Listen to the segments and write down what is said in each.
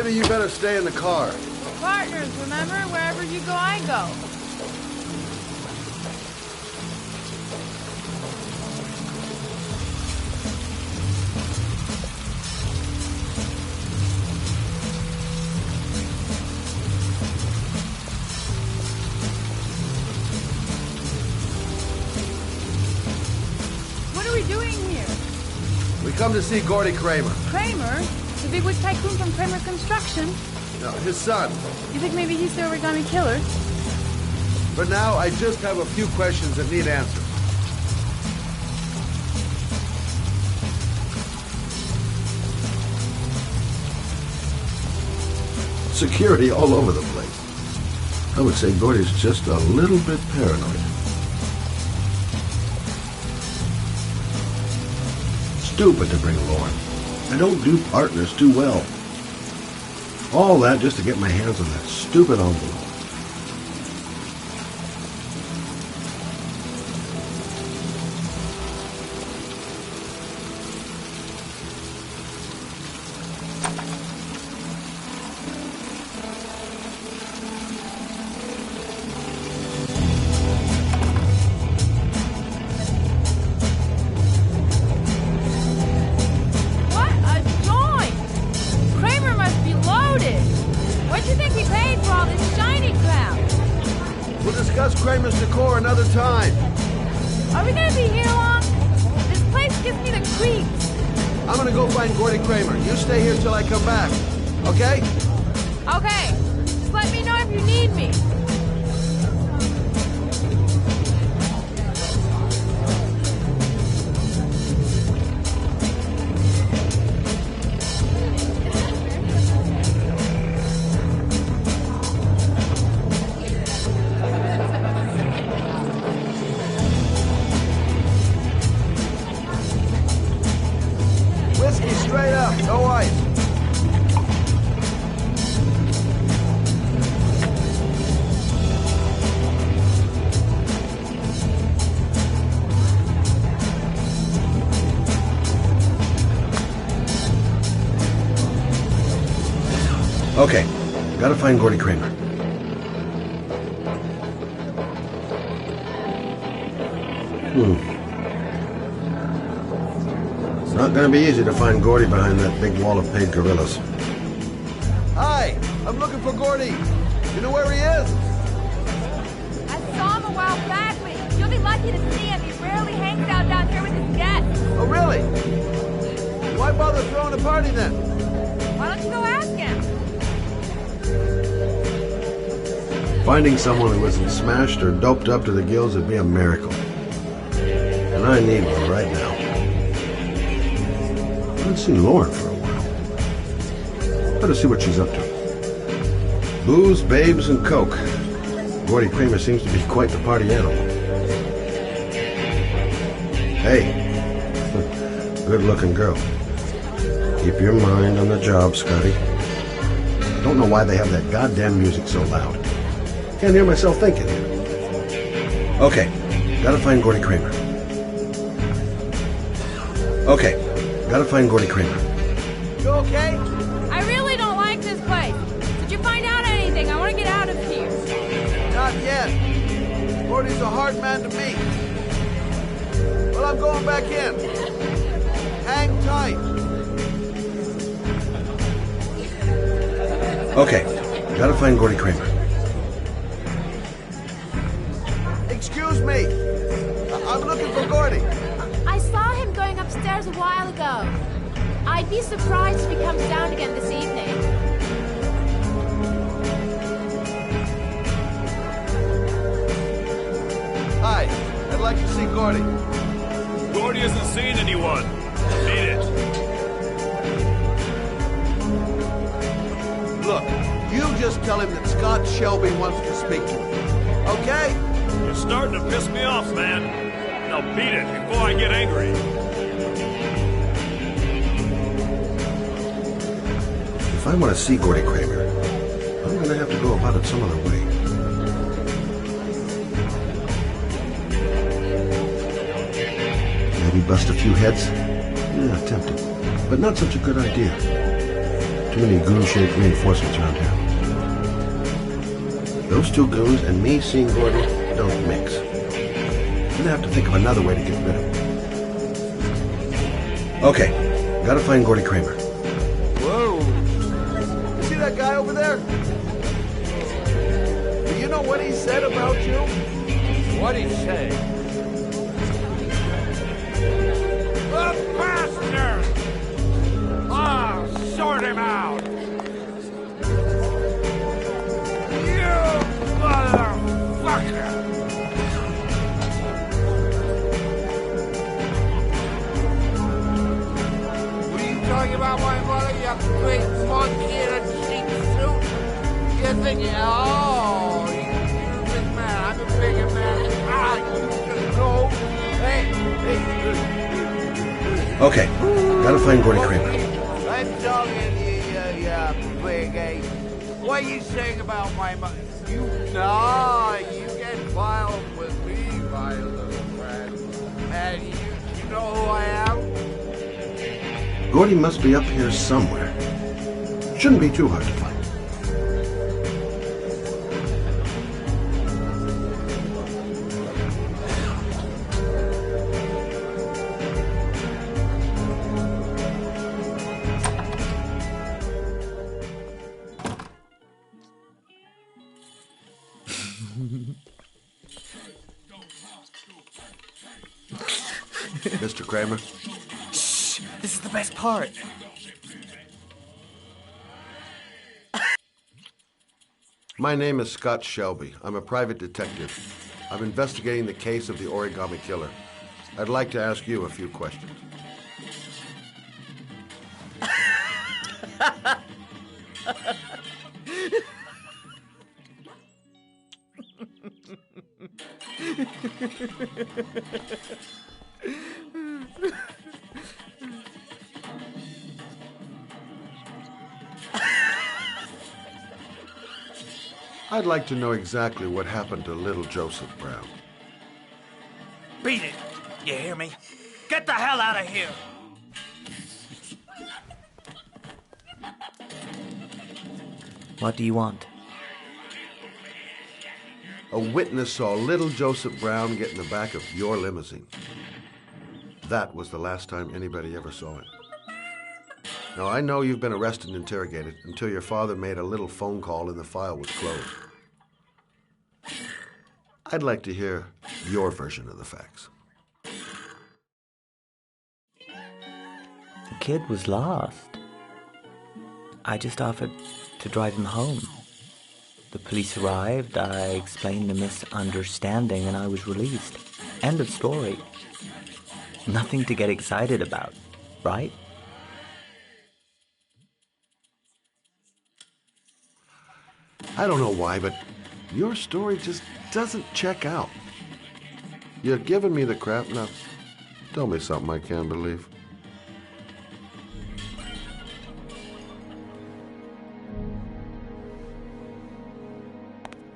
Maybe you better stay in the car. We're partners, remember? Wherever you go, I go. What are we doing here? We come to see Gordy Kramer. Kramer? The big wig tycoon from Kramer Construction? No, his son. You think maybe he's the origami killer? For now, I just have a few questions that need answers. Security all over the place. I would say Gordy's just a little bit paranoid. Stupid to bring Lauren. I don't do partners too well. All that just to get my hands on that stupid envelope. Kramer's decor another time. Are we gonna be here long? This place gives me the creeps. I'm gonna go find Gordy Kramer. You stay here till I come back. Okay? Okay. Just let me know if you need me. Straight up, no ice. Okay, gotta find Gordy Kramer. Not gonna be easy to find Gordy behind that big wall of paid gorillas. Hi, I'm looking for Gordy. You know where he is? I saw him a while back, but you'll be lucky to see him. He rarely hangs out down here with his guests. Oh, really? Why bother throwing a party then? Why don't you go ask him? Finding someone who isn't smashed or doped up to the gills would be a miracle. And I need one right now. I haven't seen Lauren for a while. Better see what she's up to. Booze, babes, and coke. Gordy Kramer seems to be quite the party animal. Hey, good-looking girl. Keep your mind on the job, Scotty. Don't know why they have that goddamn music so loud. Can't hear myself thinking here. Okay, gotta find Gordy Kramer. Okay. Gotta find Gordy Kramer. You okay? I really don't like this place. Did you find out anything? I want to get out of here. Not yet. Gordy's a hard man to meet. Well, I'm going back in. Hang tight. Okay. Gotta find Gordy Kramer. Excuse me. I'm looking for Gordy. I saw him going upstairs a while ago. I'd be surprised if he comes down again this evening. Hi, I'd like to see Gordy. Gordy hasn't seen anyone. Beat it. Look, you just tell him that Scott Shelby wants to speak to him. Okay? You're starting to piss me off, man. Now beat it before I get angry. If I want to see Gordy Kramer, I'm gonna have to go about it some other way. Maybe bust a few heads? Yeah, tempted. But not such a good idea. Too many goon-shaped reinforcements around here. Those two goons and me seeing Gordy don't mix. I'm gonna have to think of another way to get rid of him. Okay, gotta find Gordy Kramer. Whoa. You see that guy over there? Do you know what he said about you? What'd he say? The bastard! I'll sort him out! You motherfucker! What are you talking about, my mother, you big monkey in a cheap suit? You think, oh, you're a big man, I'm a bigger man. Ah, you just know. Hey. Okay, gotta find Gordy Kramer. I'm talking to you, big ape. What are you saying about my mother? You get filed with me, my little friend. And you know who I am? Gordy must be up here somewhere. Shouldn't be too hard to find. Mr. Kramer? Shh! This is the best part. My name is Scott Shelby. I'm a private detective. I'm investigating the case of the Origami Killer. I'd like to ask you a few questions. I'd like to know exactly what happened to little Joseph Brown. Beat it! You hear me? Get the hell out of here! What do you want? A witness saw little Joseph Brown get in the back of your limousine. That was the last time anybody ever saw it. Now, I know you've been arrested and interrogated until your father made a little phone call and the file was closed. I'd like to hear your version of the facts. The kid was lost. I just offered to drive him home. The police arrived, I explained the misunderstanding, and I was released. End of story. Nothing to get excited about, right? I don't know why, but your story just doesn't check out. You're giving me the crap now. Tell me something I can't believe.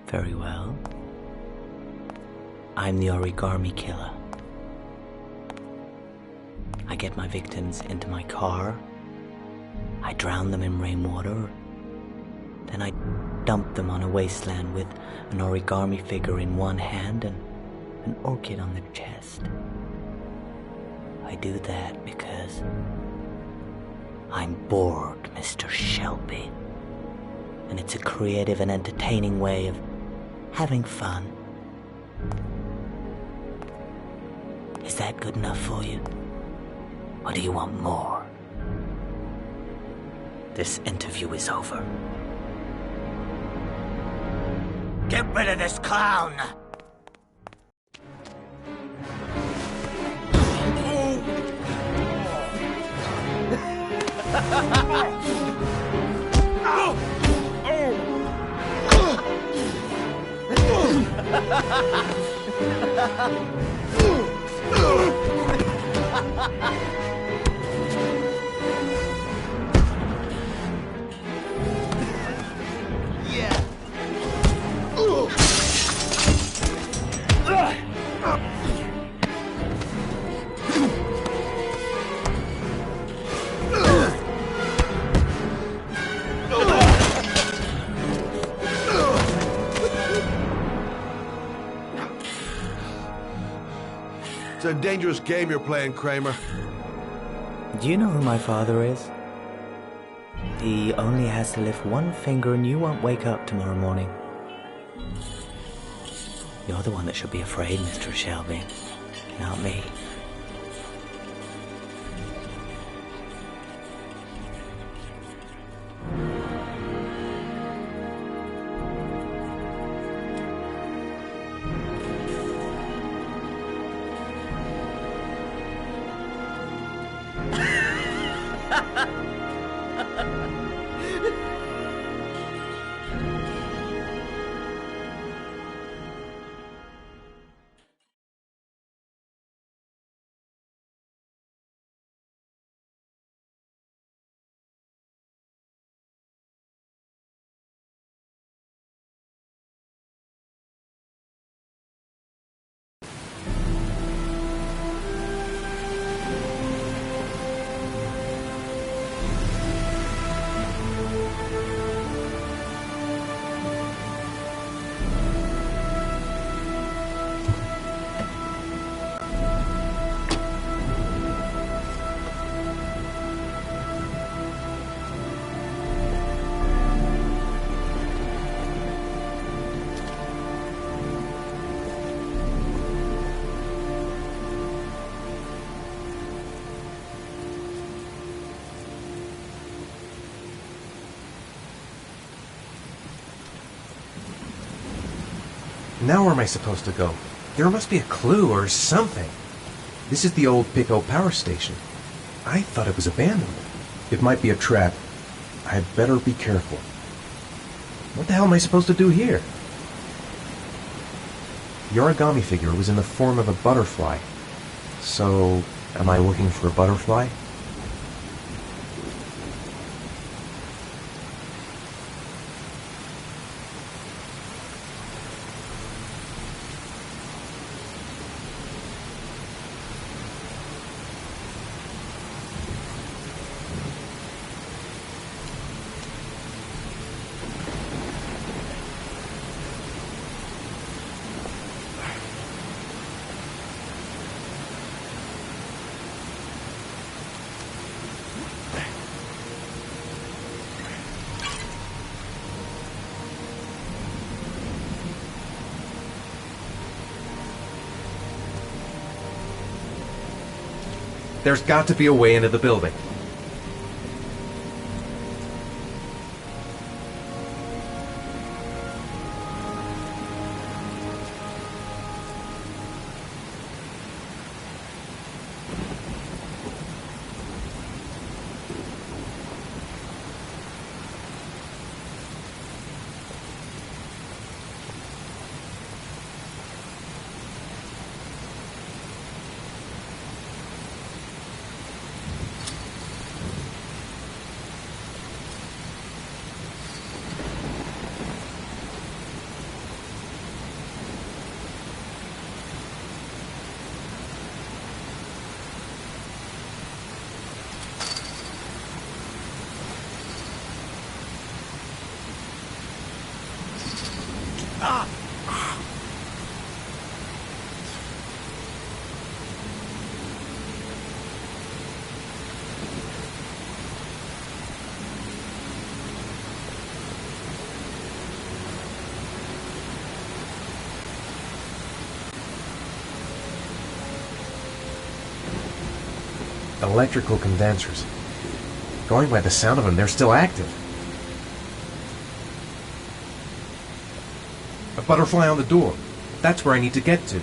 Very well. I'm the Origami Killer. I get my victims into my car. I drown them in rainwater. Then I dump them on a wasteland with an origami figure in one hand and an orchid on the chest. I do that because I'm bored, Mr. Shelby. And it's a creative and entertaining way of having fun. Is that good enough for you? Or do you want more? This interview is over. Get rid of this clown! It's a dangerous game you're playing, Kramer. Do you know who my father is? He only has to lift one finger and you won't wake up tomorrow morning. You're the one that should be afraid, Mr. Shelby, not me. Now where am I supposed to go? There must be a clue or something. This is the old Pico power station. I thought it was abandoned. It might be a trap. I'd better be careful. What the hell am I supposed to do here? The origami figure was in the form of a butterfly. So, am I looking for a butterfly? There's got to be a way into the building. Electrical condensers. Going by the sound of them, they're still active. A butterfly on the door. That's where I need to get to.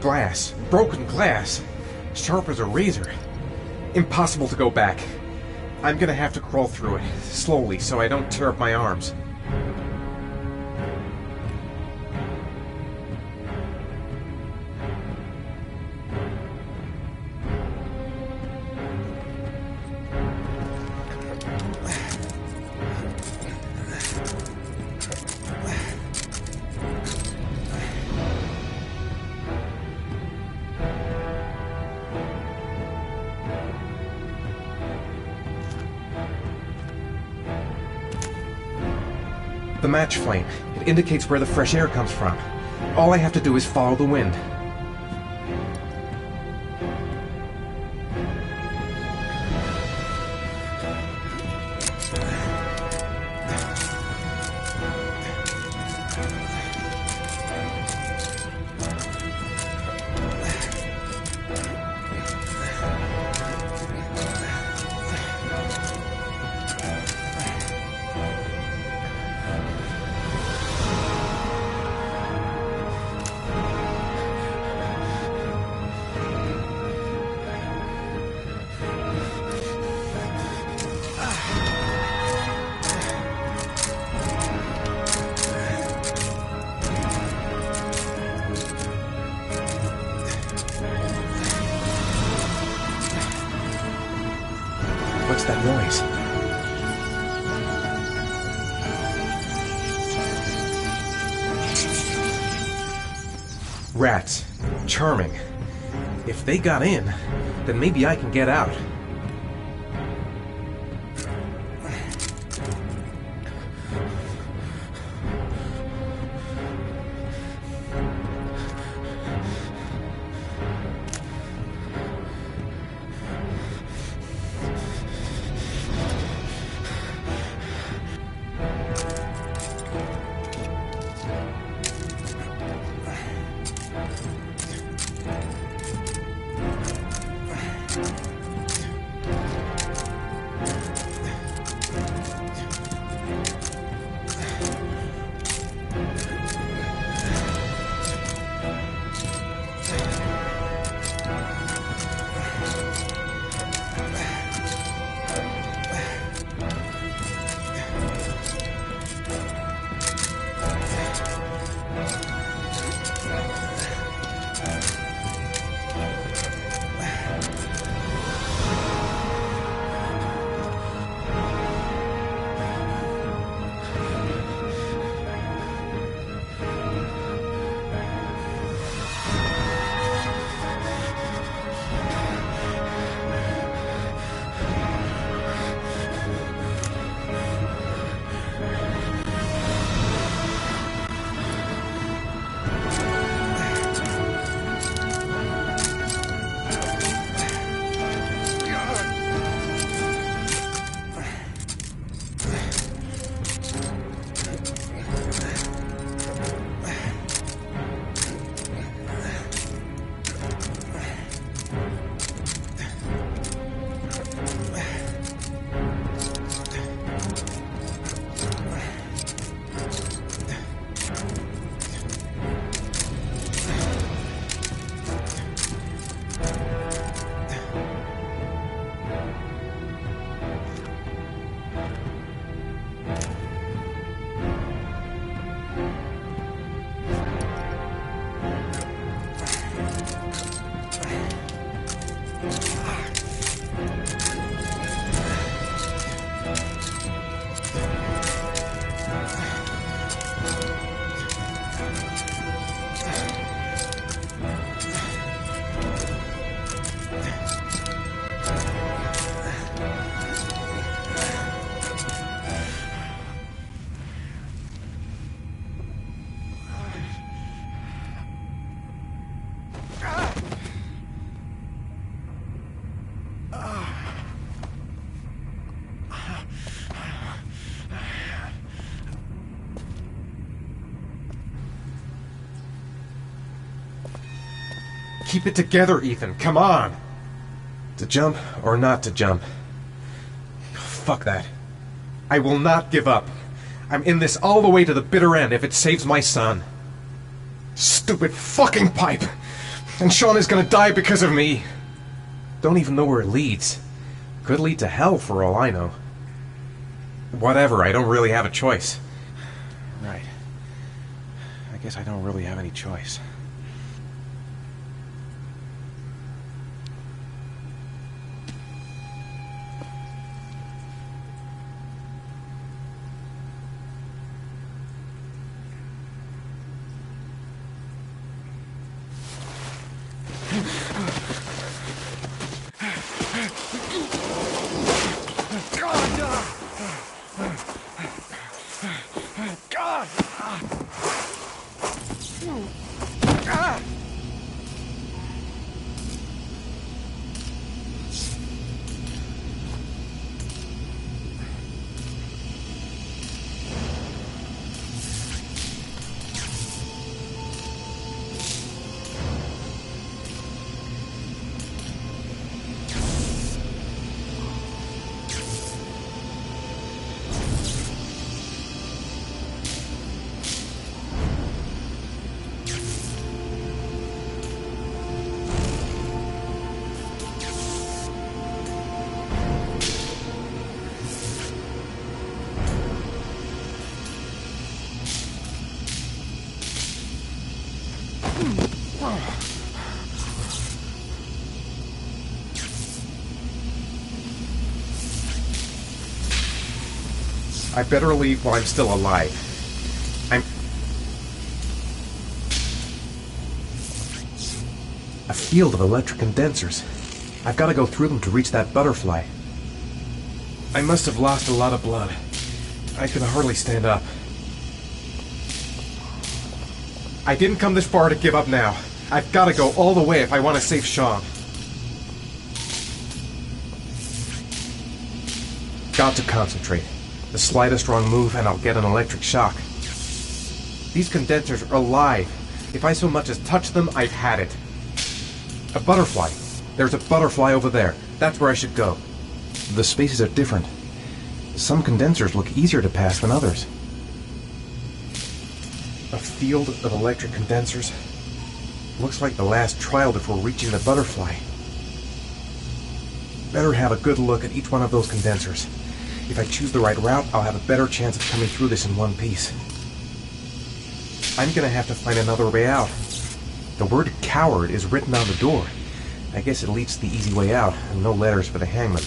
Glass. Broken glass. Sharp as a razor. Impossible to go back. I'm gonna have to crawl through it, slowly, so I don't tear up my arms. The match flame. It indicates where the fresh air comes from. All I have to do is follow the wind. What's that noise? Rats. Charming. If they got in, then maybe I can get out. Keep it together, Ethan. Come on. To jump or not to jump? Fuck that. I will not give up. I'm in this all the way to the bitter end if it saves my son. Stupid fucking pipe! And Sean is gonna die because of me! Don't even know where it leads. Could lead to hell for all I know. Whatever, I don't really have a choice. Right. I guess I don't really have any choice. I better leave while I'm still alive. A field of electric condensers. I've got to go through them to reach that butterfly. I must have lost a lot of blood. I can hardly stand up. I didn't come this far to give up now. I've got to go all the way if I want to save Sean. Got to concentrate. The slightest wrong move and I'll get an electric shock. These condensers are alive. If I so much as touch them, I've had it. A butterfly. There's a butterfly over there. That's where I should go. The spaces are different. Some condensers look easier to pass than others. A field of electric condensers. Looks like the last trial before reaching the butterfly. Better have a good look at each one of those condensers. If I choose the right route, I'll have a better chance of coming through this in one piece. I'm gonna have to find another way out. The word coward is written on the door. I guess it leads to the easy way out, and no letters for the hangman.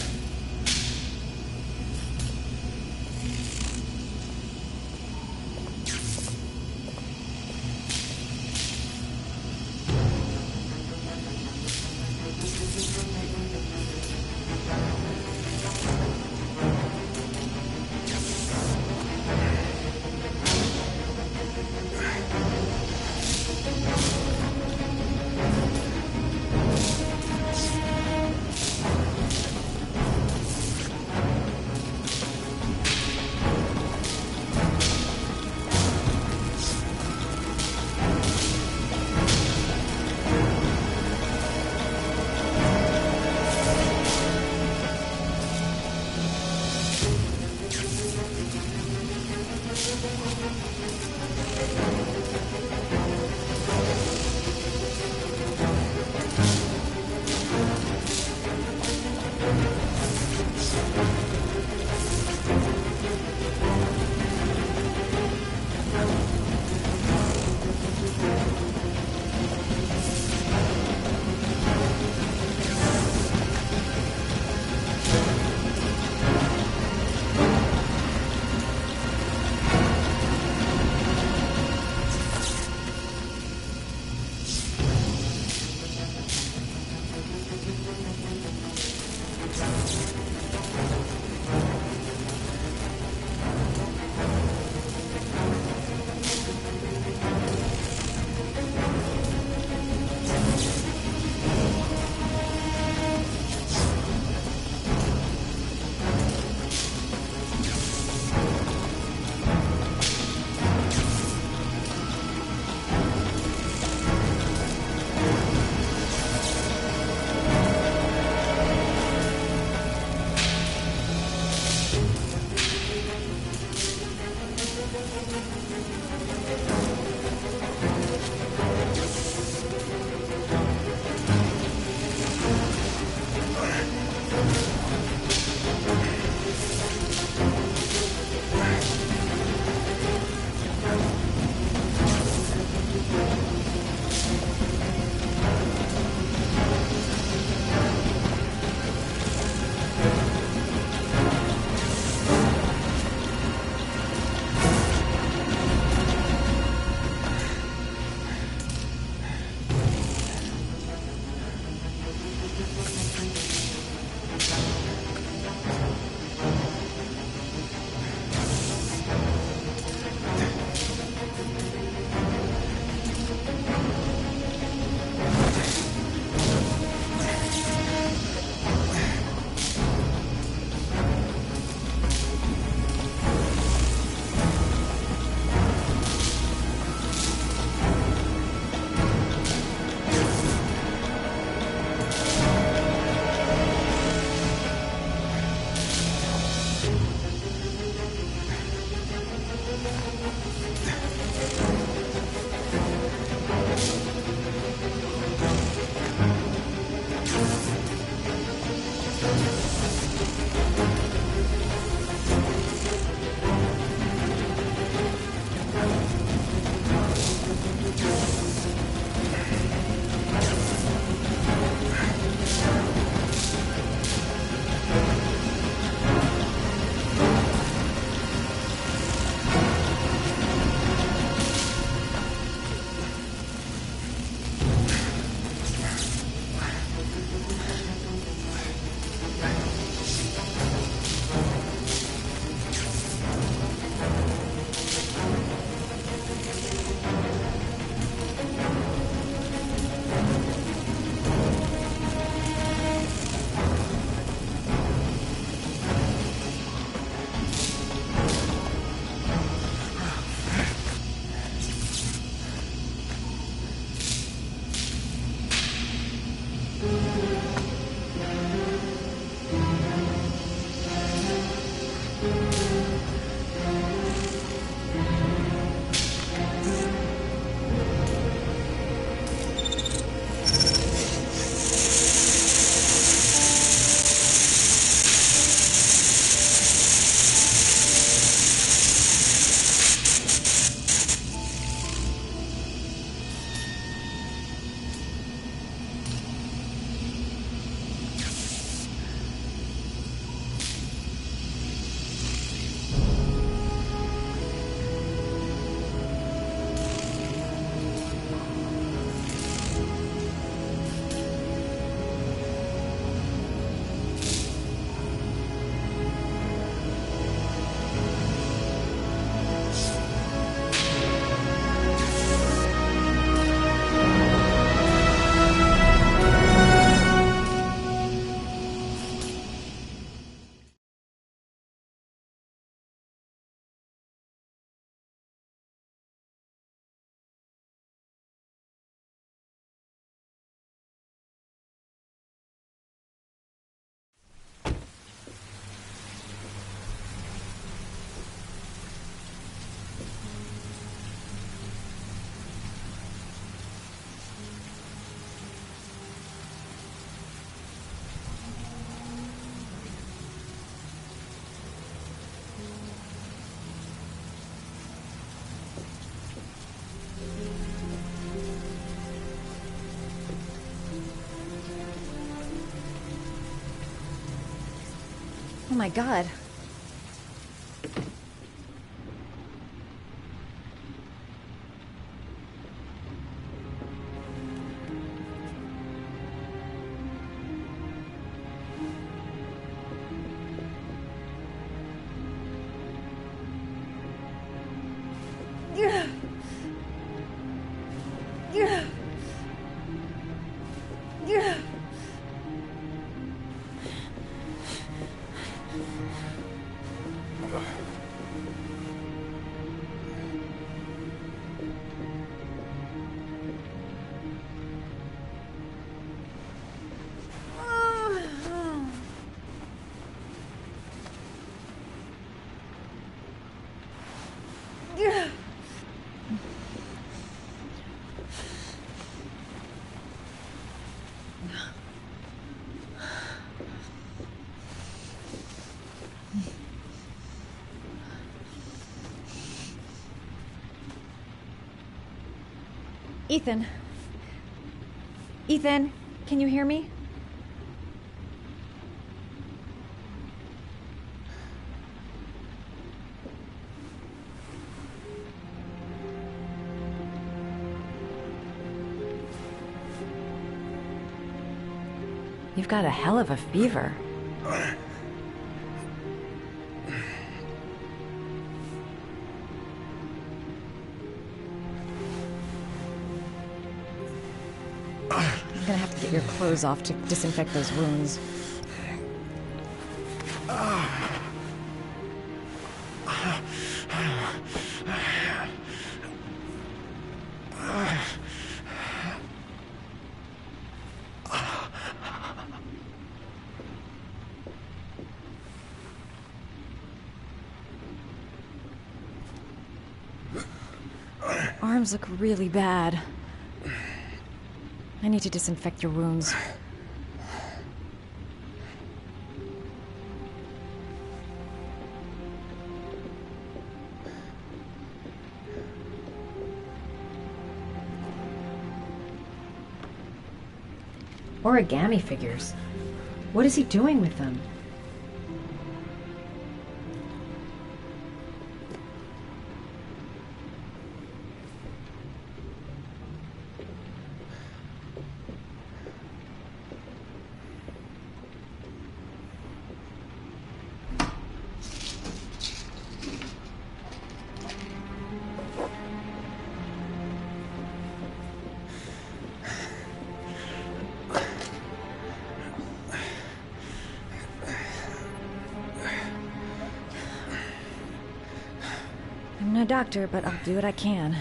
Oh my god. Ethan. Ethan, can you hear me? You've got a hell of a fever. I'm gonna have to get your clothes off to disinfect those wounds. Arms look really bad. I need to disinfect your wounds. Origami figures. What is he doing with them? I'm no doctor, but I'll do what I can.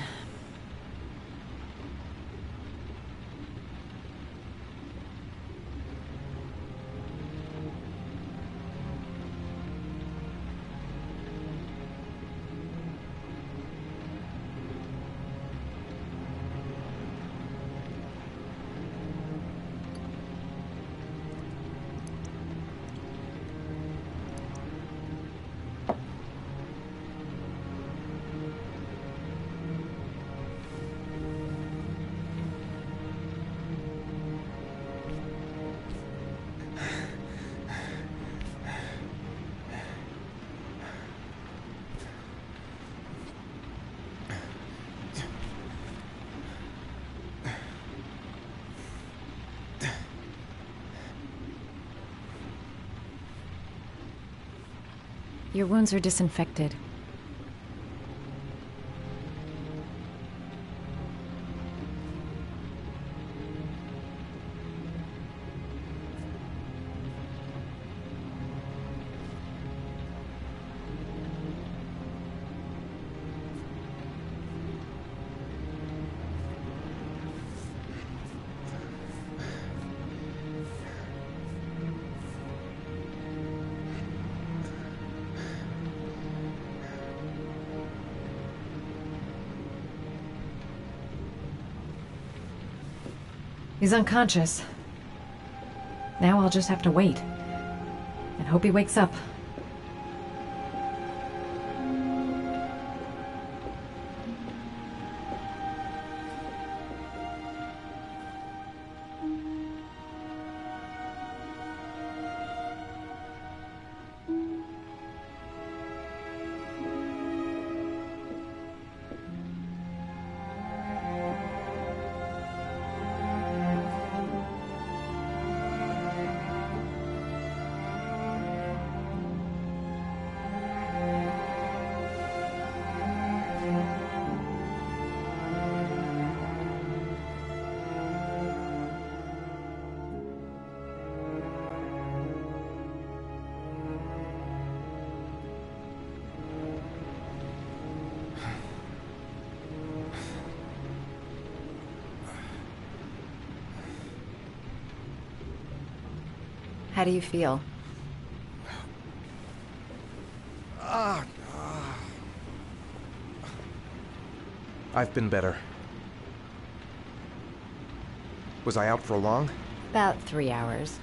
Your wounds are disinfected. He's unconscious. Now I'll just have to wait. And hope he wakes up. How do you feel? I've been better. Was I out for long? About 3 hours.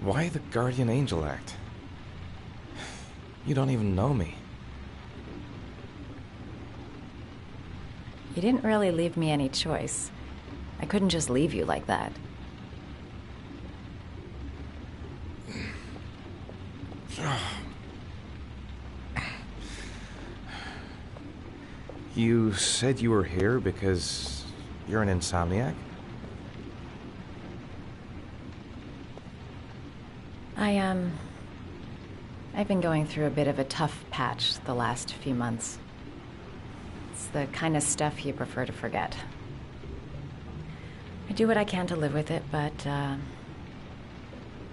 Why the Guardian Angel act? You don't even know me. You didn't really leave me any choice. I couldn't just leave you like that. You said you were here because you're an insomniac? I've been going through a bit of a tough patch the last few months. It's the kind of stuff you prefer to forget. I do what I can to live with it, but,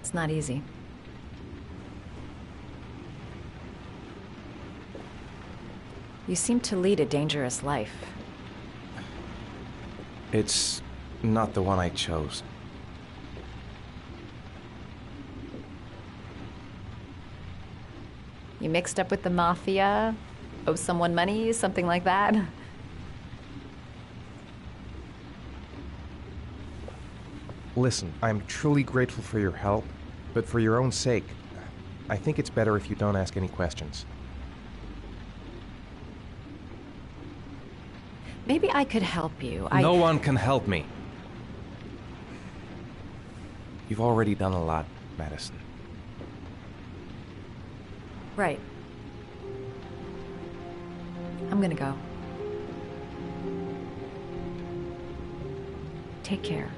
it's not easy. You seem to lead a dangerous life. It's not the one I chose. You mixed up with the mafia? Owe someone money? Something like that? Listen, I'm truly grateful for your help, but for your own sake, I think it's better if you don't ask any questions. Maybe I could help you. No one can help me. You've already done a lot, Madison. Right. I'm gonna go. Take care.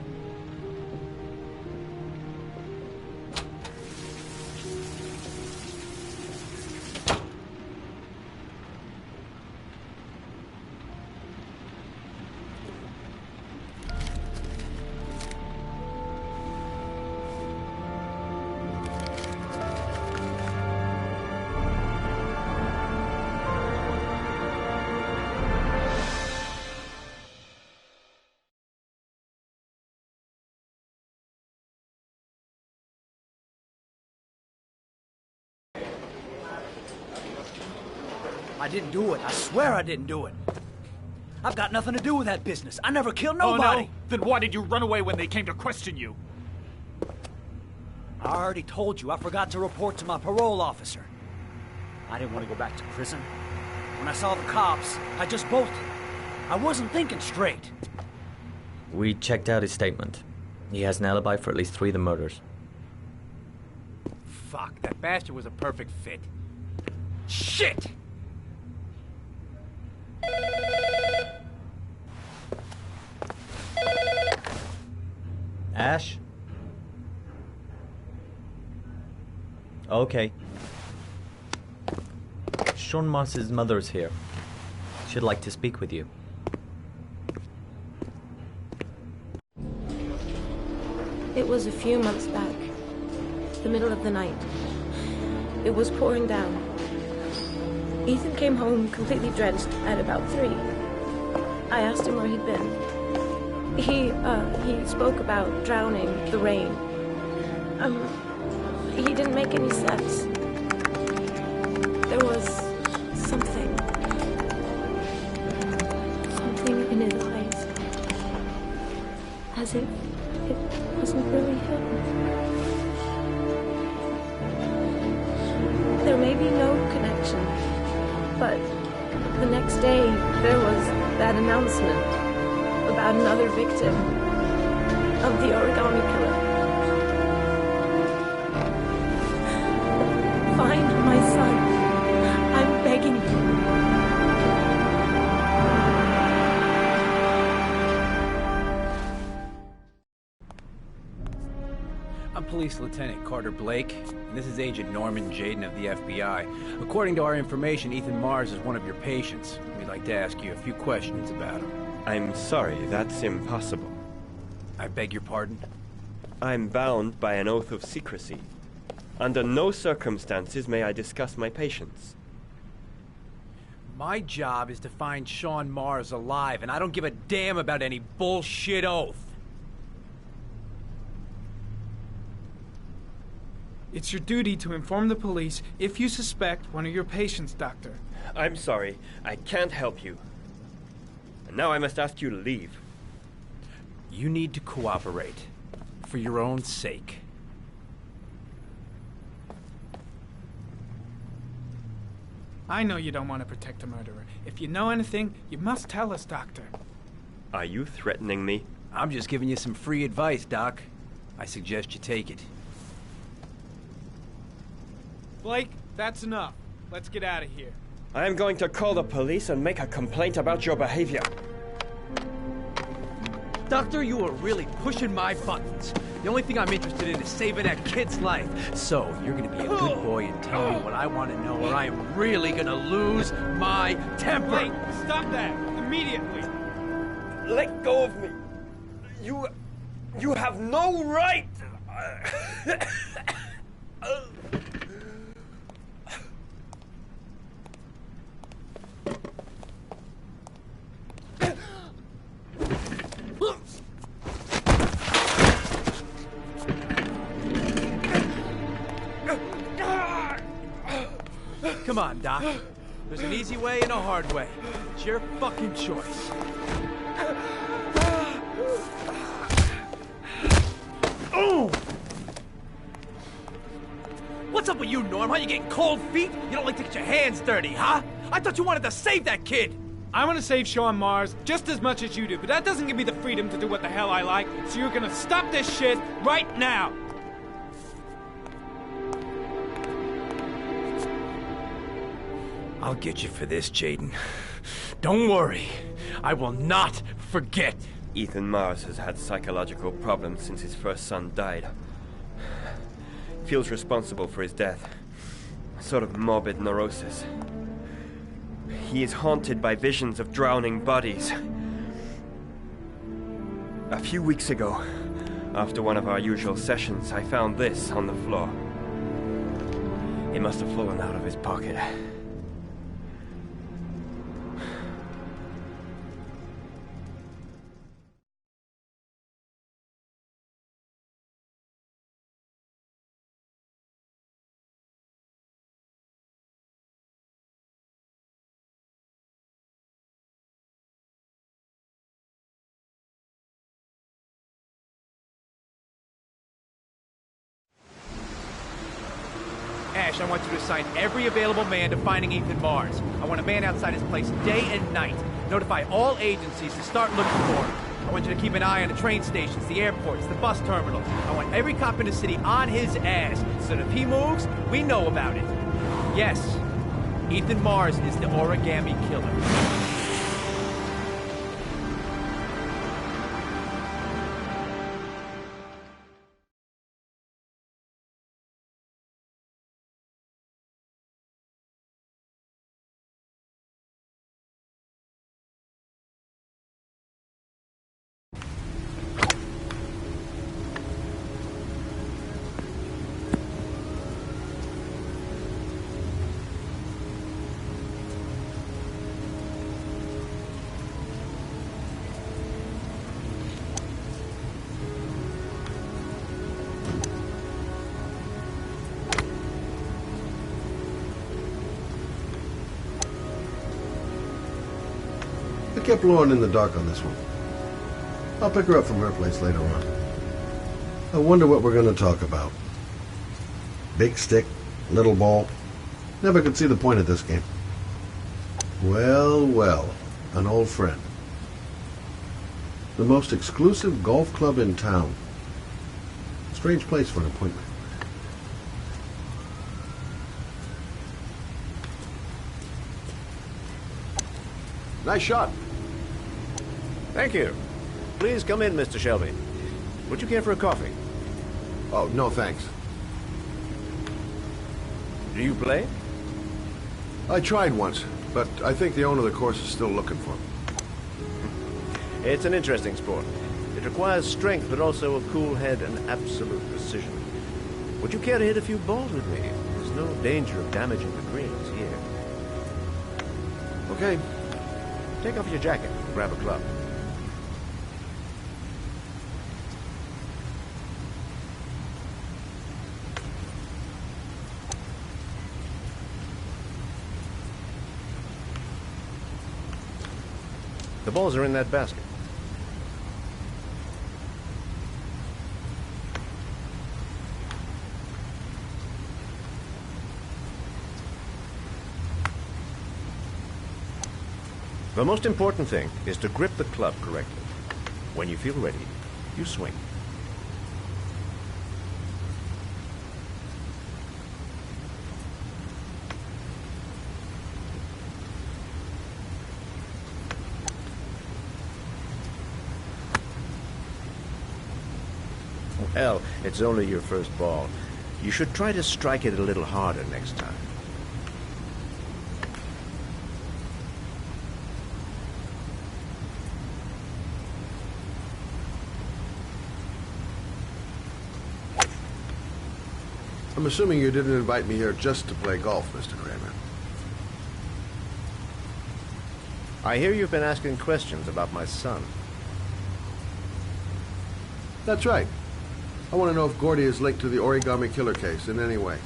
I didn't do it. I swear I didn't do it. I've got nothing to do with that business. I never killed nobody. Oh, no? Then why did you run away when they came to question you? I already told you I forgot to report to my parole officer. I didn't want to go back to prison. When I saw the cops, I just bolted. I wasn't thinking straight. We checked out his statement. He has an alibi for at least 3 of the murders. Fuck, that bastard was a perfect fit. Shit! Ash? Okay. Sean Mars's mother's here. She'd like to speak with you. It was a few months back. The middle of the night. It was pouring down. Ethan came home completely drenched at about 3. I asked him where he'd been. He spoke about drowning, the rain. He didn't make any sense. There was something in his eyes. As if it wasn't really him. There may be no connection, but the next day there was that announcement about another victim of the Origami Killer. Find my son. I'm begging you. I'm Police Lieutenant Carter Blake, and this is Agent Norman Jaden of the FBI. According to our information, Ethan Mars is one of your patients. We'd like to ask you a few questions about him. I'm sorry, that's impossible. I beg your pardon? I'm bound by an oath of secrecy. Under no circumstances may I discuss my patients. My job is to find Sean Mars alive, and I don't give a damn about any bullshit oath. It's your duty to inform the police if you suspect one of your patients, Doctor. I'm sorry. I can't help you. And now I must ask you to leave. You need to cooperate. For your own sake. I know you don't want to protect a murderer. If you know anything, you must tell us, Doctor. Are you threatening me? I'm just giving you some free advice, Doc. I suggest you take it. Blake, that's enough. Let's get out of here. I am going to call the police and make a complaint about your behavior. Doctor, you are really pushing my buttons. The only thing I'm interested in is saving that kid's life. So, you're gonna be a good boy and tell me what I want to know, or I am really gonna lose my temper. Blake, stop that! Immediately! Let go of me! You have no right! Come on, Doc. There's an easy way and a hard way. It's your fucking choice. Oh! What's up with you, Norm? Huh? You getting cold feet? You don't like to get your hands dirty, huh? I thought you wanted to save that kid! I want to save Sean Mars just as much as you do, but that doesn't give me the freedom to do what the hell I like, so you're gonna stop this shit right now! I'll get you for this, Jayden. Don't worry. I will not forget. Ethan Mars has had psychological problems since his first son died. Feels responsible for his death. A sort of morbid neurosis. He is haunted by visions of drowning bodies. A few weeks ago, after one of our usual sessions, I found this on the floor. It must have fallen out of his pocket. Ash, I want you to assign every available man to finding Ethan Mars. I want a man outside his place day and night. Notify all agencies to start looking for him. I want you to keep an eye on the train stations, the airports, the bus terminals. I want every cop in the city on his ass, so that if he moves, we know about it. Yes, Ethan Mars is the origami killer. I kept Lauren in the dark on this one. I'll pick her up from her place later on. I wonder what we're going to talk about. Big stick, little ball. Never could see the point of this game. Well, well, an old friend. The most exclusive golf club in town. Strange place for an appointment. Nice shot. Thank you. Please come in, Mr. Shelby. Would you care for a coffee? Oh, no thanks. Do you play? I tried once, but I think the owner of the course is still looking for me. It's an interesting sport. It requires strength, but also a cool head and absolute precision. Would you care to hit a few balls with me? There's no danger of damaging the greens here. Okay. Take off your jacket and grab a club. The balls are in that basket. The most important thing is to grip the club correctly. When you feel ready, you swing. Well, it's only your first ball. You should try to strike it a little harder next time. I'm assuming you didn't invite me here just to play golf, Mr. Kramer. I hear you've been asking questions about my son. That's right. I want to know if Gordy is linked to the Origami Killer case in any way.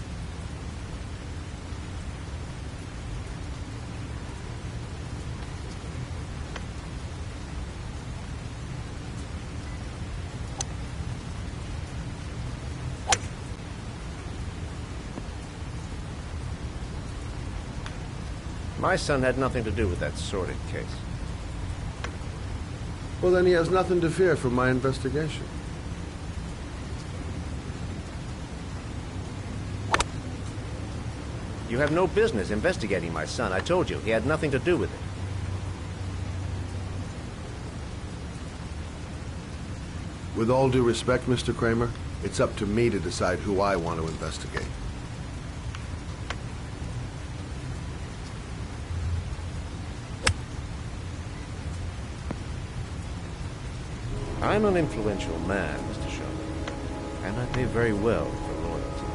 My son had nothing to do with that sordid case. Well, then he has nothing to fear from my investigation. You have no business investigating my son. I told you, he had nothing to do with it. With all due respect, Mr. Kramer, it's up to me to decide who I want to investigate. I'm an influential man, Mr. Sherman, and I pay very well for loyalty.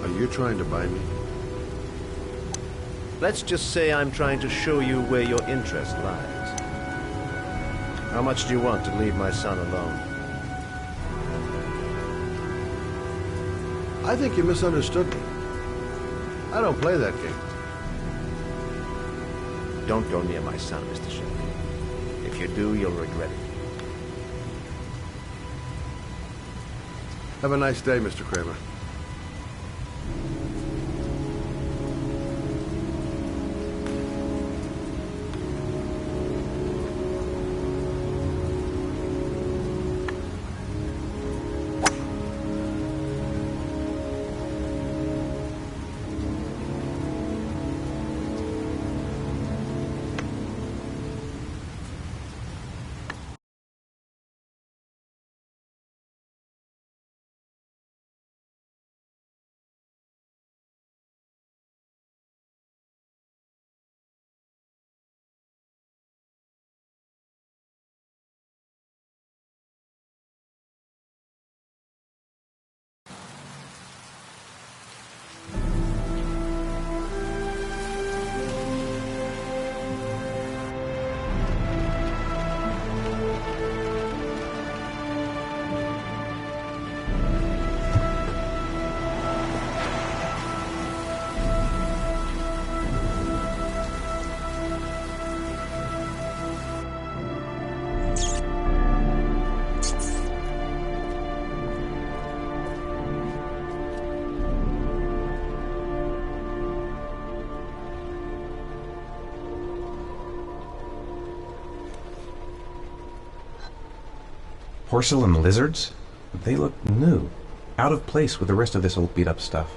Are you trying to buy me? Let's just say I'm trying to show you where your interest lies. How much do you want to leave my son alone? I think you misunderstood me. I don't play that game. Don't go near my son, Mr. Sherman. If you do, you'll regret it. Have a nice day, Mr. Kramer. Porcelain lizards? They look new. Out of place with the rest of this old beat-up stuff.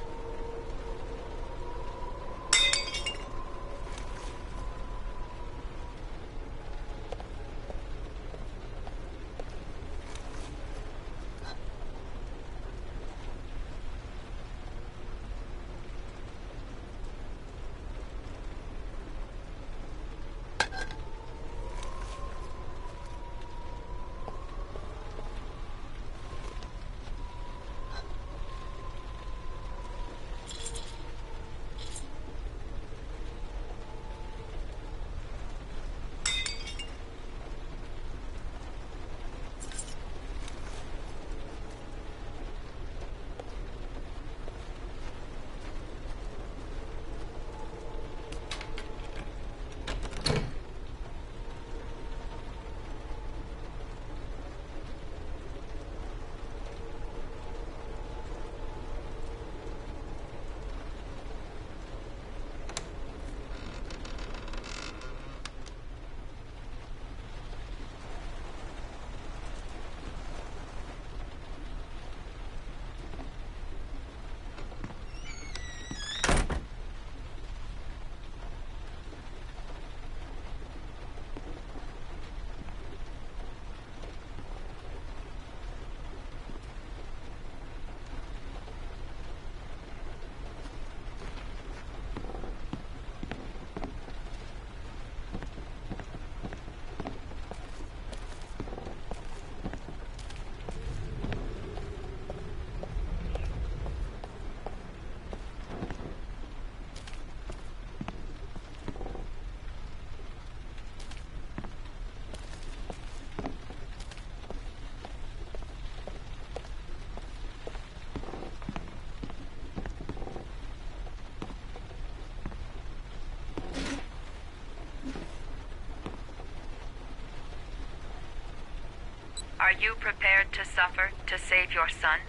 Are you prepared to suffer to save your son?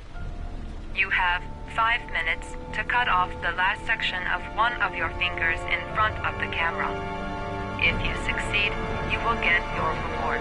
You have 5 minutes to cut off the last section of one of your fingers in front of the camera. If you succeed, you will get your reward.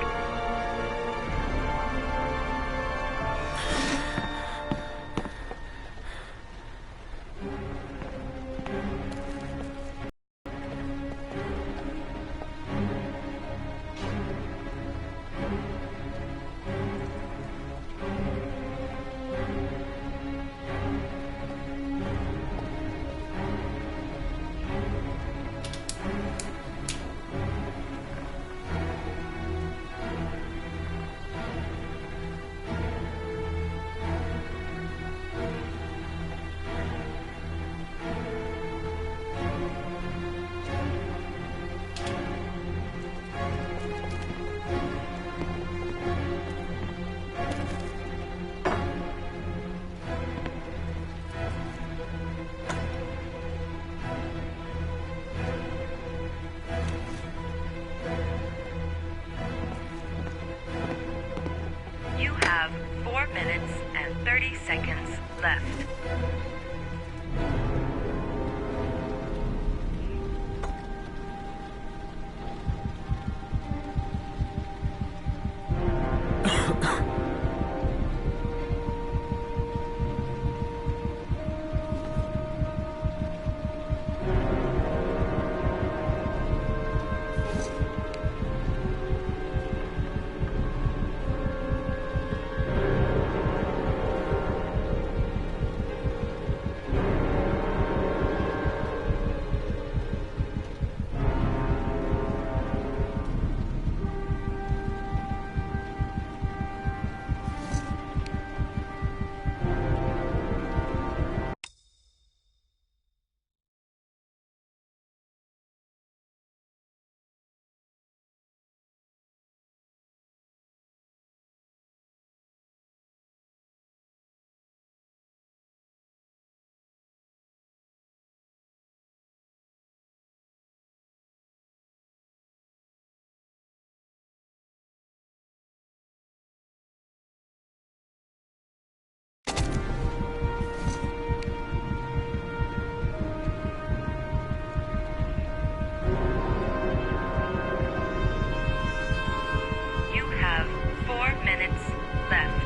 You have 4 minutes and 30 seconds left. You have 4 minutes left.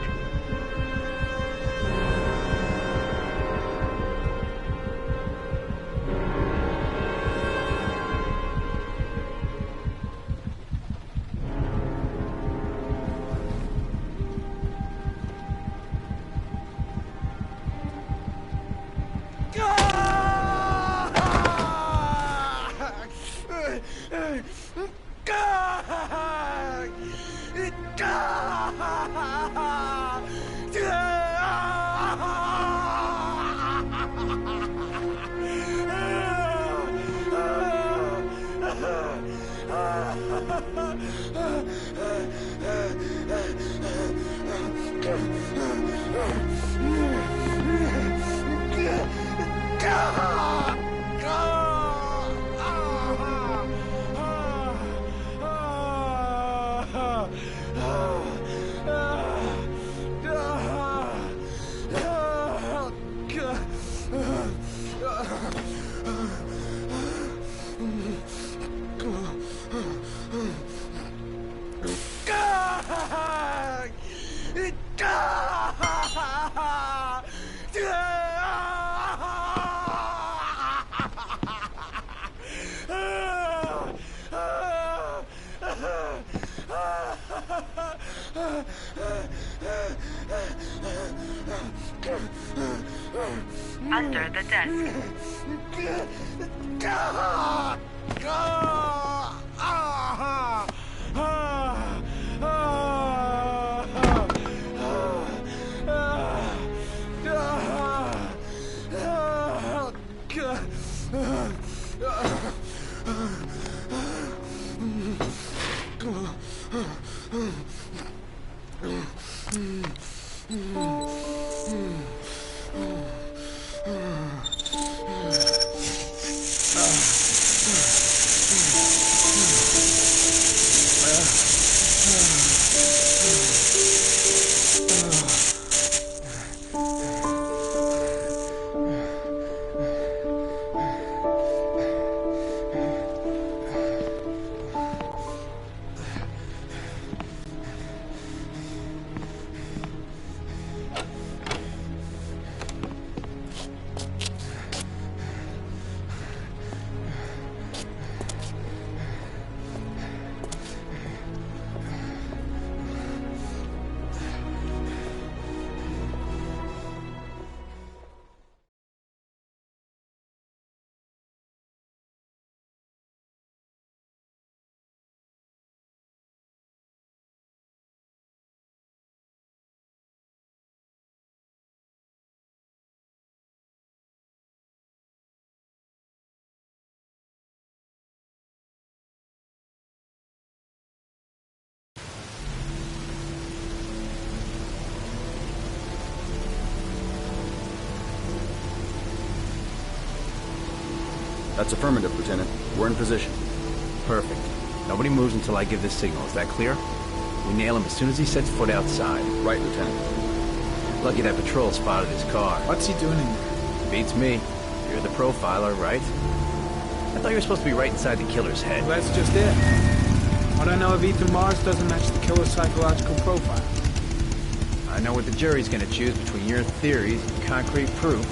Under the desk. That's affirmative, Lieutenant. We're in position. Perfect. Nobody moves until I give the signal. Is that clear? We nail him as soon as he sets foot outside. Right, Lieutenant. Lucky that patrol spotted his car. What's he doing in there? Beats me. You're the profiler, right? I thought you were supposed to be right inside the killer's head. Well, that's just it. What I know of Ethan Mars doesn't match the killer's psychological profile. I know what the jury's gonna choose between your theories and concrete proof.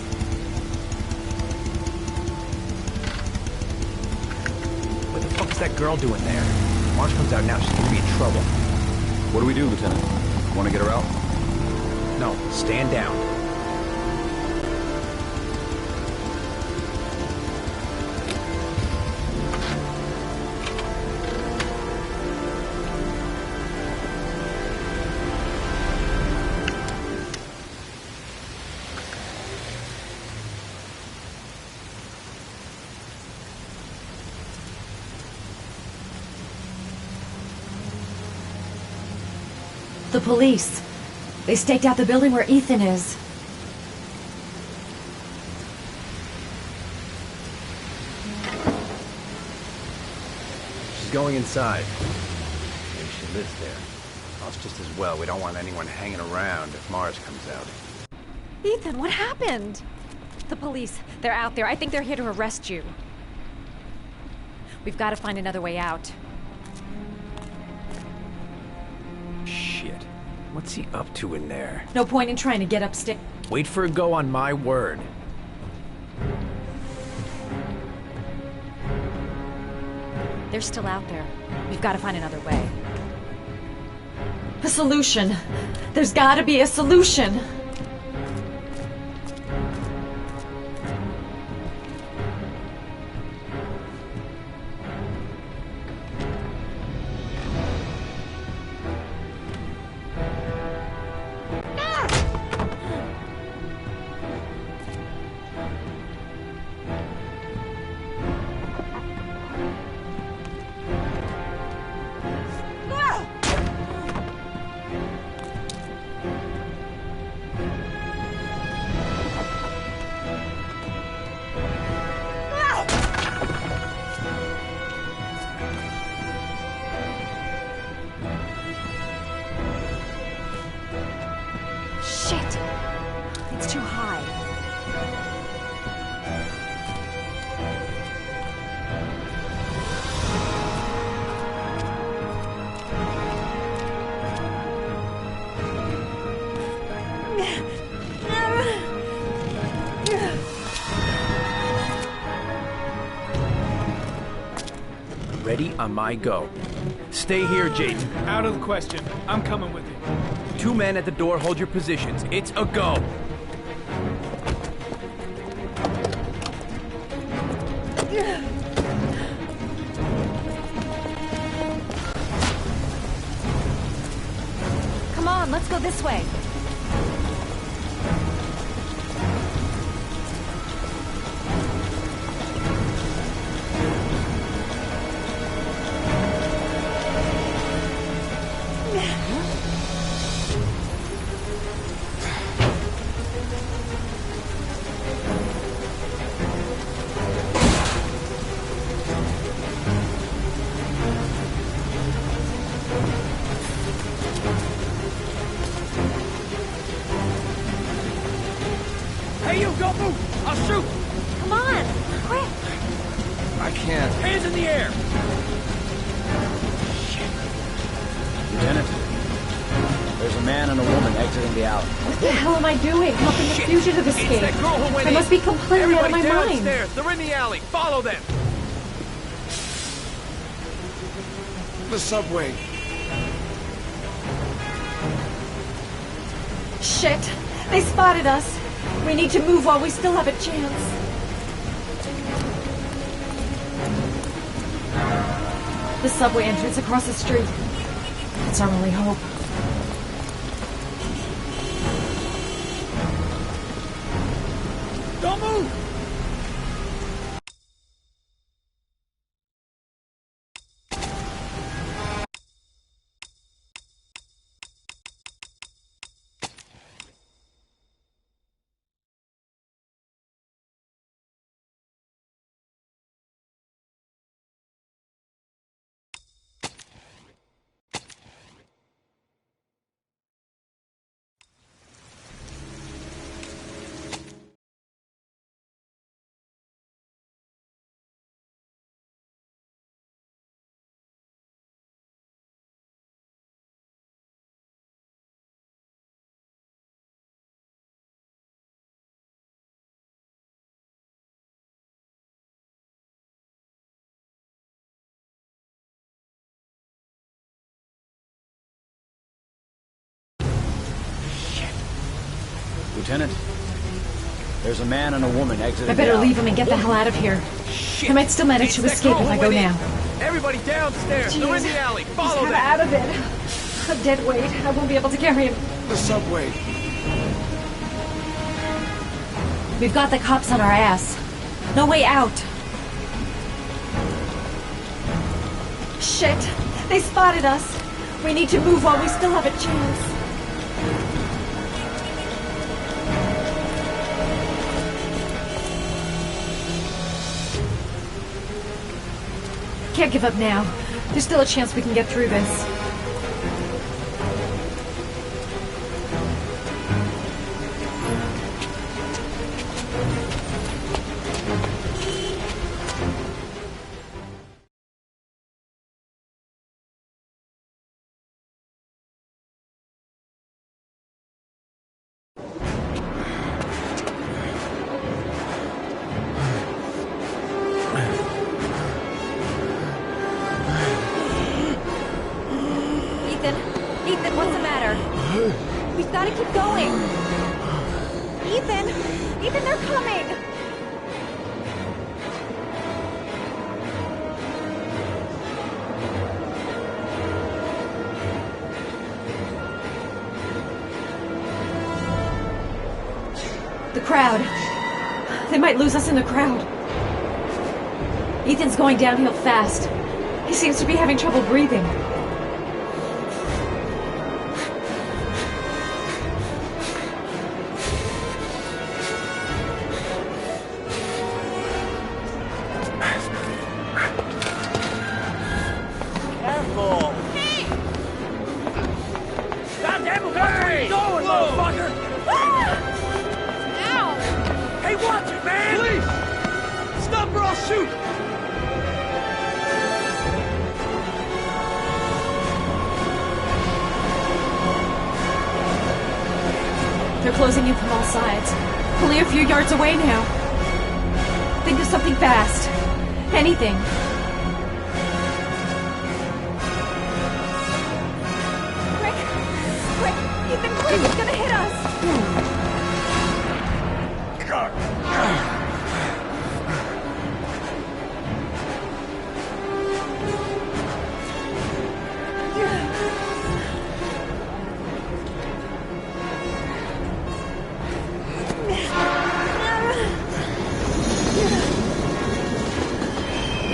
What the fuck is that girl doing there? If Mars comes out now, she's gonna be in trouble. What do we do, Lieutenant? Want to get her out? No, stand down. The police. They staked out the building where Ethan is. She's going inside. Maybe she lives there. Well, it's just as well. We don't want anyone hanging around if Mars comes out. Ethan, what happened? The police. They're out there. I think they're here to arrest you. We've got to find another way out. Shit. What's he up to in there? No point in trying to get upstairs. Wait for a go on my word. They're still out there. We've got to find another way. A solution. There's got to be a solution. Shit! It's too high. Ready on my go. Stay here, Jaden. Out of the question. I'm coming with you. 2 men at the door, hold your positions. It's a go. Come on, let's go this way. Hey, you, don't move! I'll shoot! Come on, quick! I can't. Hands in the air! Lieutenant, there's a man and a woman exiting the alley. What the hell am I doing? Helping the fugitive escape? It's that girl who went I in. must be completely out of my Everybody mind. downstairs. They're in the alley. Follow them. The subway. Shit! They spotted us. We need to move while we still have a chance. The subway entrance across the street. It's our only hope. Don't move! Lieutenant, there's a man and a woman exiting. I better the alley. leave him and get the hell out of here. Shit. I might still manage to escape if I go now. Everybody downstairs. They're in the alley. Follow He's them. out of it. A dead weight. I won't be able to carry him. The subway. We've got the cops on our ass. No way out. Shit! They spotted us. We need to move while we still have a chance. Can't give up now. There's still a chance we can get through this. Ethan, what's the matter? We've got to keep going. Ethan, they're coming. The crowd. They might lose us in the crowd. Ethan's going downhill fast. He seems to be having trouble breathing. Careful. Hey! Goddamn it, where are you going, motherfucker? Ow! Hey, watch it, man! Please! Stop or I'll shoot! They're closing in from all sides. Only a few yards away now. Think of something fast. Anything. Quick, Ethan, quick, he's gonna hit us.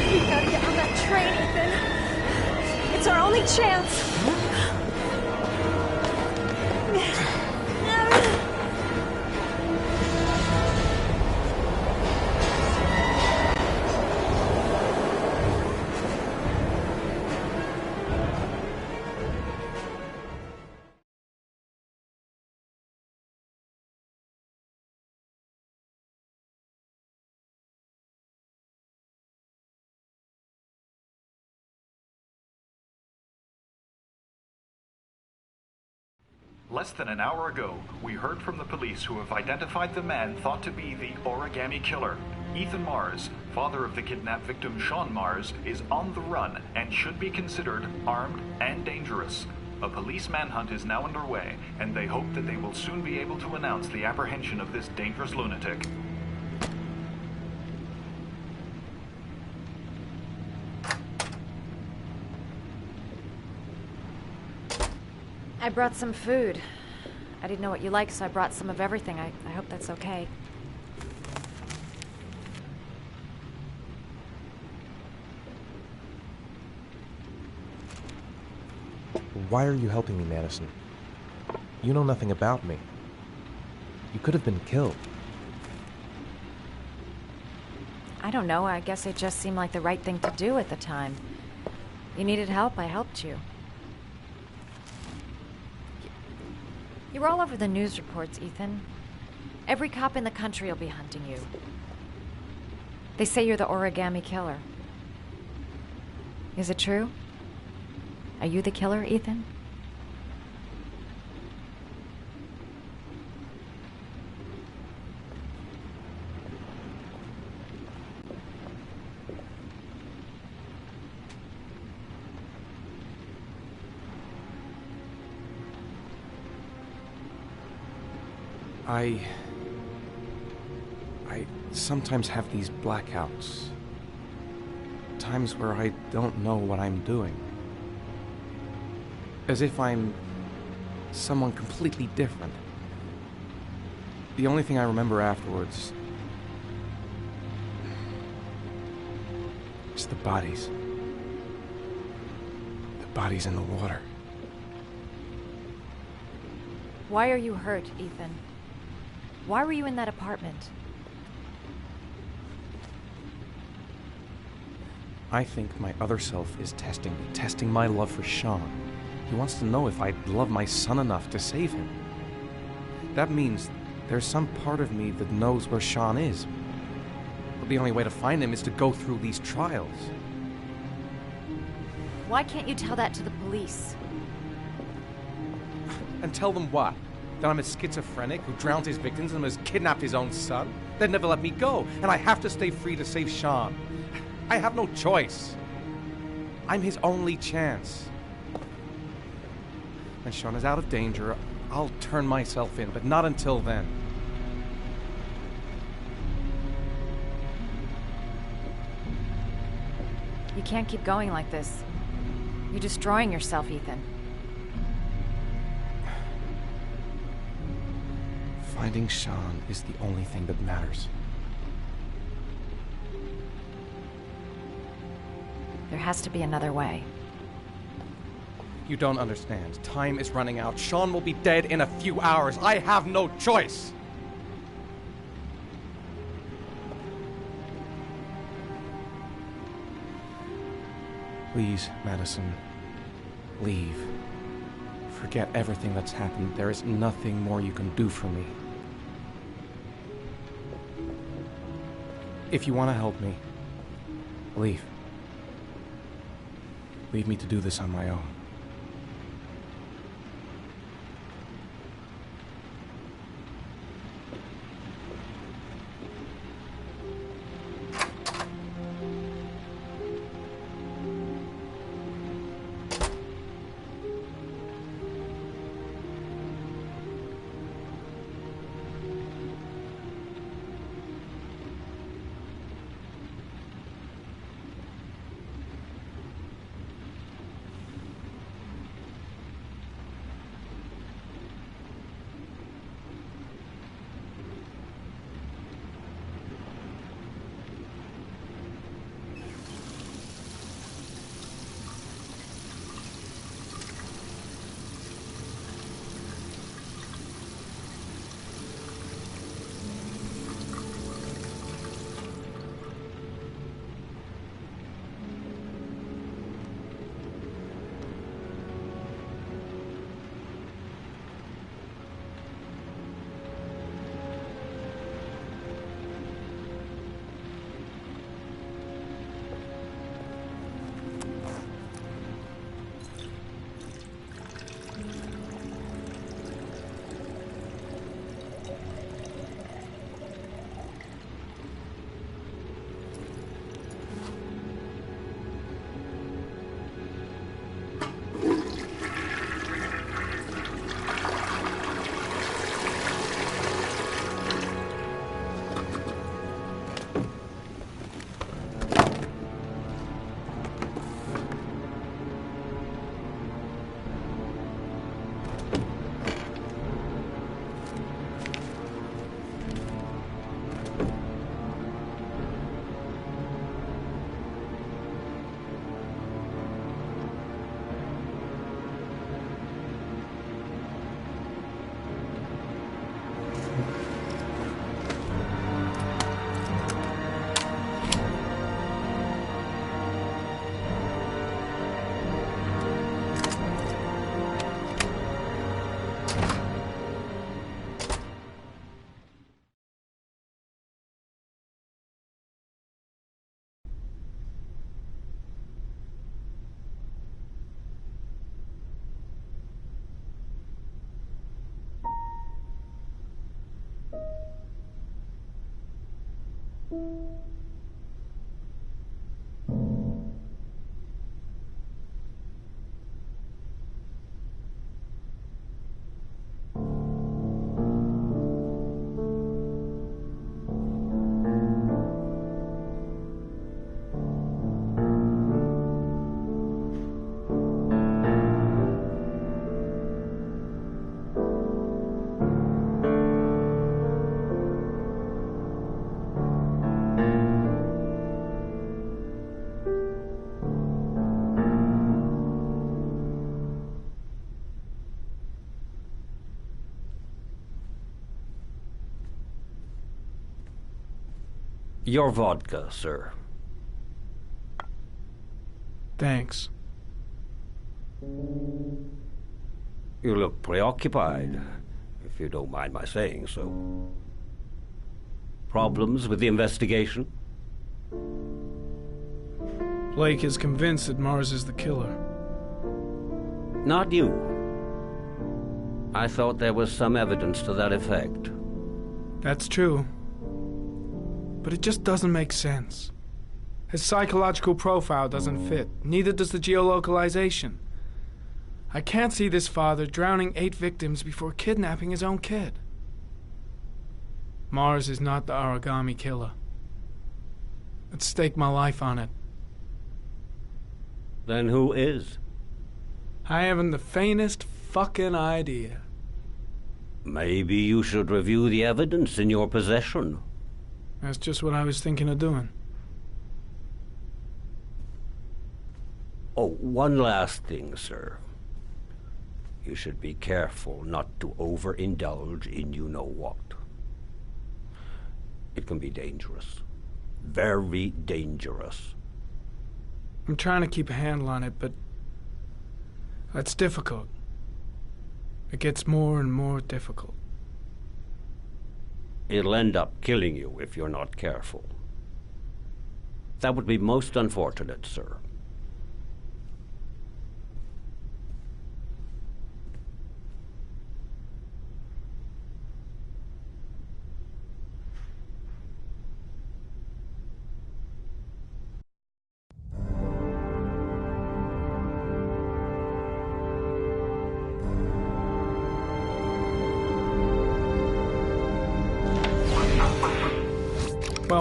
We gotta get on that train, Ethan. It's our only chance. Less than an hour ago, we heard from the police who have identified the man thought to be the Origami Killer. Ethan Mars, father of the kidnapped victim Sean Mars, is on the run and should be considered armed and dangerous. A police manhunt is now underway, and they hope that they will soon be able to announce the apprehension of this dangerous lunatic. I brought some food. I didn't know what you liked, so I brought some of everything. I hope that's okay. Why are you helping me, Madison? You know nothing about me. You could have been killed. I don't know. I guess it just seemed like the right thing to do at the time. You needed help, I helped you. You're all over the news reports, Ethan. Every cop in the country will be hunting you. They say you're the Origami Killer. Is it true? Are you the killer, Ethan? I sometimes have these blackouts. Times where I don't know what I'm doing. As if I'm someone completely different. The only thing I remember afterwards is the bodies. The bodies in the water. Why are you hurt, Ethan? Why were you in that apartment? I think my other self is testing my love for Sean. He wants to know if I love my son enough to save him. That means there's some part of me that knows where Sean is. But the only way to find him is to go through these trials. Why can't you tell that to the police? And tell them what? That I'm a schizophrenic who drowned his victims and has kidnapped his own son? They'd never let me go, and I have to stay free to save Sean. I have no choice. I'm his only chance. When Sean is out of danger, I'll turn myself in, but not until then. You can't keep going like this. You're destroying yourself, Ethan. Finding Sean is the only thing that matters. There has to be another way. You don't understand. Time is running out. Sean will be dead in a few hours. I have no choice. Please, Madison, leave. Forget everything that's happened. There is nothing more you can do for me. If you want to help me, leave. Leave me to do this on my own. Your vodka, sir. Thanks. You look preoccupied, if you don't mind my saying so. Problems with the investigation? Blake is convinced that Mars is the killer. Not you. I thought there was some evidence to that effect. That's true. But it just doesn't make sense. His psychological profile doesn't fit. Neither does the geolocalization. I can't see this father drowning 8 victims before kidnapping his own kid. Mars is not the origami killer. I'd stake my life on it. Then who is? I haven't the faintest fucking idea. Maybe you should review the evidence in your possession. That's just what I was thinking of doing. Oh, one last thing, sir. You should be careful not to overindulge in you-know-what. It can be dangerous. Very dangerous. I'm trying to keep a handle on it, but that's difficult. It gets more and more difficult. It'll end up killing you if you're not careful. That would be most unfortunate, sir.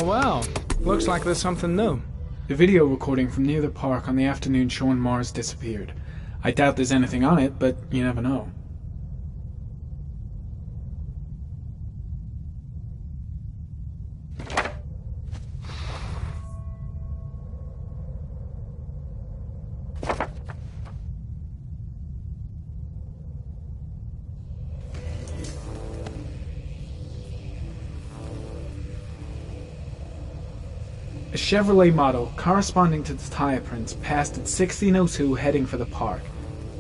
Well, looks like there's something new. The video recording from near the park on the afternoon Sean Mars disappeared. I doubt there's anything on it, but you never know. A Chevrolet model corresponding to the tire prints passed at 1602 heading for the park,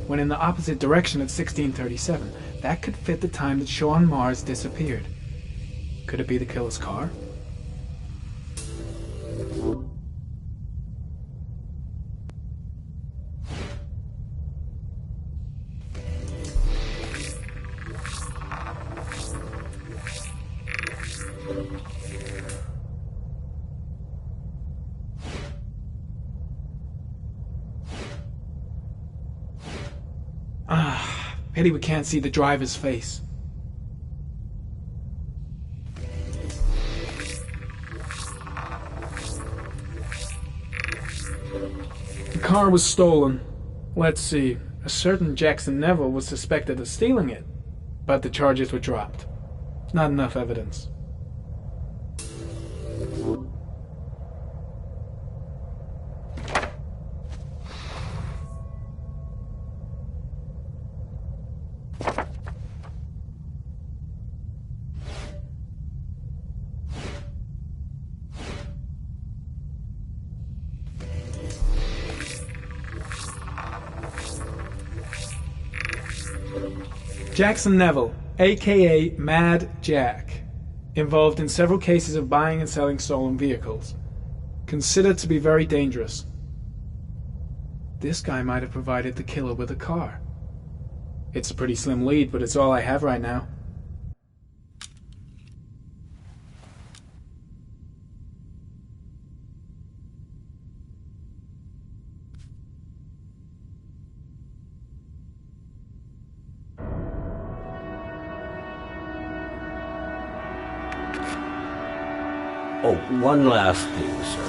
when in the opposite direction at 1637. That could fit the time that Sean Mars disappeared. Could it be the killer's car? Pity we can't see the driver's face. The car was stolen. Let's see. A certain Jackson Neville was suspected of stealing it, but the charges were dropped. Not enough evidence. Jackson Neville, aka Mad Jack, involved in several cases of buying and selling stolen vehicles. Considered to be very dangerous. This guy might have provided the killer with a car. It's a pretty slim lead, but it's all I have right now. Oh, one last thing, sir.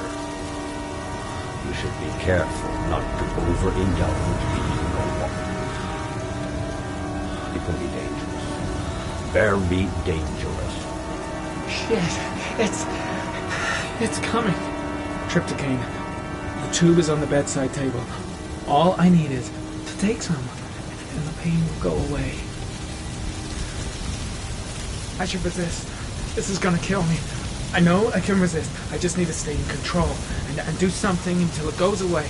You should be careful not to overindulge in you-know-what. It can be dangerous. Very dangerous. Shit, it's coming. Trypticane. The tube is on the bedside table. All I need is to take some, and the pain will go away. I should resist. This is gonna kill me. I know I can resist. I just need to stay in control and do something until it goes away.